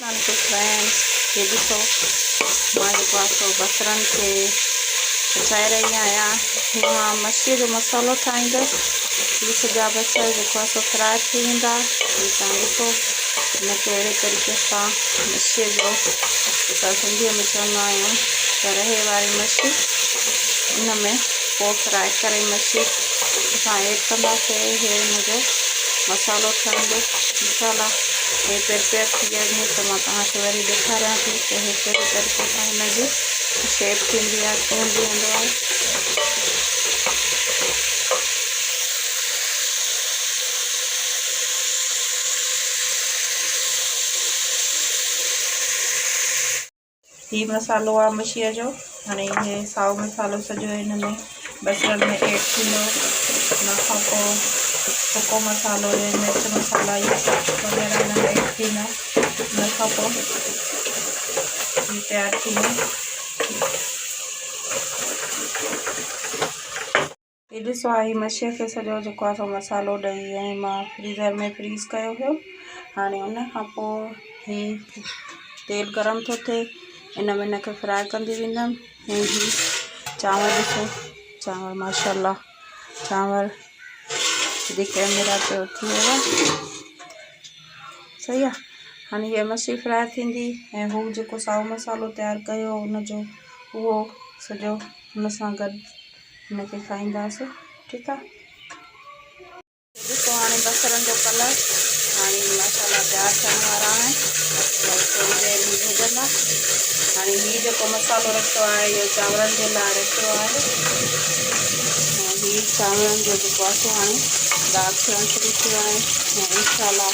Friends, ये ॾिसो मां जेको आहे सो बसरनि खे पचाए रही आहियां। मां मच्छीअ जो मसालो ठाहींदसि। इहे सॼा बसर जेको आहे सो फ्राए थी वेंदा। हीअ तव्हां ॾिसो हिनखे अहिड़े तरीक़े सां मच्छीअ जो असां सिंधीअ में चवंदा आहियूं त रहे वारी मच्छी, इन में पोइ फ्राए करे मच्छी असां ऐड कंदासीं। इहे हिनजो मसालो ठहंदो। मसाला हे प्रिपेयर थी विया आहिनि त मां तव्हांखे वरी ॾेखारियां थी त हे कहिड़े तरीक़े सां हिनजी शेप थींदी आहे, कीअं बीहंदो आहे। ही मसालो आहे मच्छीअ जो। हाणे इहे साओ मसालो सॼो हिन में बसरनि में ऐड थींदो। हुन खां पोइ सुको मसालो ऐं मिर्च मसाला इहे सभु वग़ैरह हिन में ऐड थींदा। हुन खां पोइ हीउ तयारु थींदो। हीउ ॾिसो आहे हीउ मच्छीअ खे सॼो जेको आहे सो मसालो ॾेई ऐं मां फ्रीज़र में फ्रीज़ कयो हुयो। हाणे हुन खां पोइ हीउ तेल गरम थो थिए, इन में हिनखे फ्राए कंदी वेंदमि। ऐं हीउ चांवर ॾिसो, चांवर माशाल्लाह, चांवर जी कैमरा ते उथी वियो आहे। सही आहे। हाणे हीअ मच्छी फ्राए थींदी ऐं हू जेको साओ मसालो तयारु कयो हुनजो उहो सॼो हुन सां गॾु हिनखे खाईंदासीं। ठीकु आहे। ॾिसो हाणे बसरनि जो कलर हाणे मसाला तयारु थियण वारा आहिनि। थोरी देरि में भुॼंदा। हाणे हीउ जेको मसालो रखियो आहे इहो चांवरनि जे लाइ रखियो आहे। ऐं हीउ चांवरनि जो जेको आहे सो हाणे दाग थियणु शुरू थियो आहे। ऐं इंशाल्लाह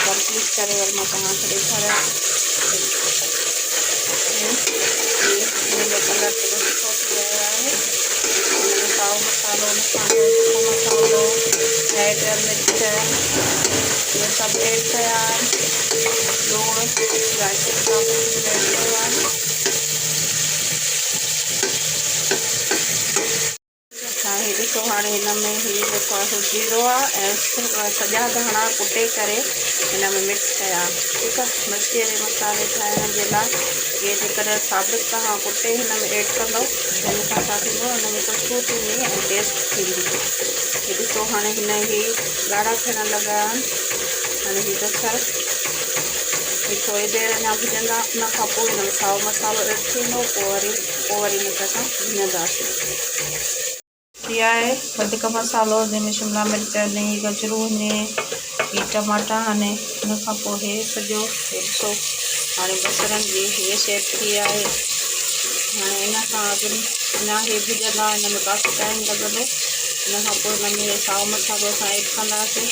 कंप्लीट करे वरी मां तव्हांखे ॾेखारियां थी। हिनजो कलर सॼो सुठो थी वियो आहे। हिनमें साओ मसालो, सुको मसालो, हैड मिर्च इहे सभु ऐड कया आहिनि। लूणु जाइफ़ल सां ऐड कयो आहे। हाणे ॾिसो हाणे हिन में हीउ जेको आहे सो जीरो आहे ऐं सॼा धाणा कुटे करे हिन में मिक्स कया। ठीकु आहे। मच्छीअ जे मसाले ठाहिण जे लाइ इहे जेकॾहिं साबित तव्हां कुटे हिन में ऐड कंदव त हिन सां छा थींदो, हिन में खुशबू थींदी ऐं टेस्ट थींदी। हीउ ॾिसो हाणे हिन हीउ ॻाढ़ा थियण लॻा आहिनि। हाणे हीउ बसर हीउ थोरी देरि अञा भुॼंदा। उन खां पोइ हिन में साओ मसालो ऐड थींदो। पोइ वरी हिनखे असां भुञंदासीं। हीअ आहे वधीक मसालो, जंहिंमें शिमला मिर्च आहिनि, गजरूं आहिनि, हीअ टमाटा आहिनि। हुन खां पोइ हे सॼो ॾिसो हाणे बसरनि जी हीअ शेप थी आहे। हाणे हिन खां अॻु अञा हे भुॼंदा, हिन में काफ़ी टाइम लॻंदो। हिन खां पोइ हिन में साओ मसालो असां ऐड कंदासीं।